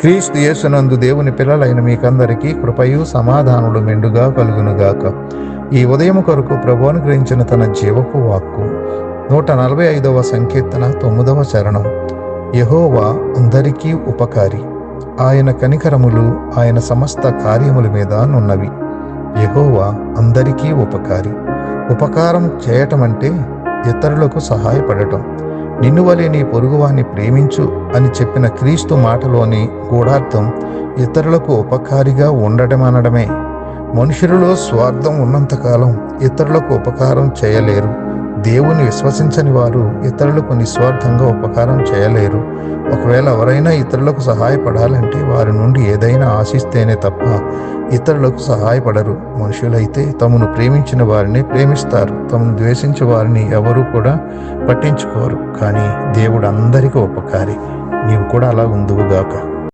క్రీస్తు యేసునందు దేవుని పిల్లలైన మీకందరికీ కృపయు సమాధానుడు మెండుగా కలుగునుగాక. ఈ ఉదయం కొరకు ప్రభువు అనుగ్రహించిన తన జీవపు వాక్కు 145వ సంకీర్తన 9వ చరణం. యెహోవా అందరికీ ఉపకారి, ఆయన కనికరములు ఆయన సమస్త కార్యముల మీద నున్నవి. యెహోవా అందరికీ ఉపకారి. ఉపకారం చేయటం అంటే ఇతరులకు సహాయపడటం. నిన్ను వలె నీ పొరుగువాన్ని ప్రేమించు అని చెప్పిన క్రీస్తు మాటలోని గూఢార్థం ఇతరులకు ఉపకారిగా ఉండటమనడమే. మనుషులలో స్వార్థం ఉన్నంతకాలం ఇతరులకు ఉపకారం చేయలేరు. దేవుని విశ్వసించని వారు ఇతరులకు నిస్వార్థంగా ఉపకారం చేయలేరు. ఒకవేళ ఎవరైనా ఇతరులకు సహాయపడాలంటే వారి నుండి ఏదైనా ఆశిస్తేనే తప్ప ఇతరులకు సహాయపడరు. మనుషులైతే తమను ప్రేమించిన వారిని ప్రేమిస్తారు, తమను ద్వేషించే వారిని ఎవరూ కూడా పట్టించుకోరు. కానీ దేవుడు అందరికీ ఉపకారి. నీవు కూడా అలా ఉందువుగాక.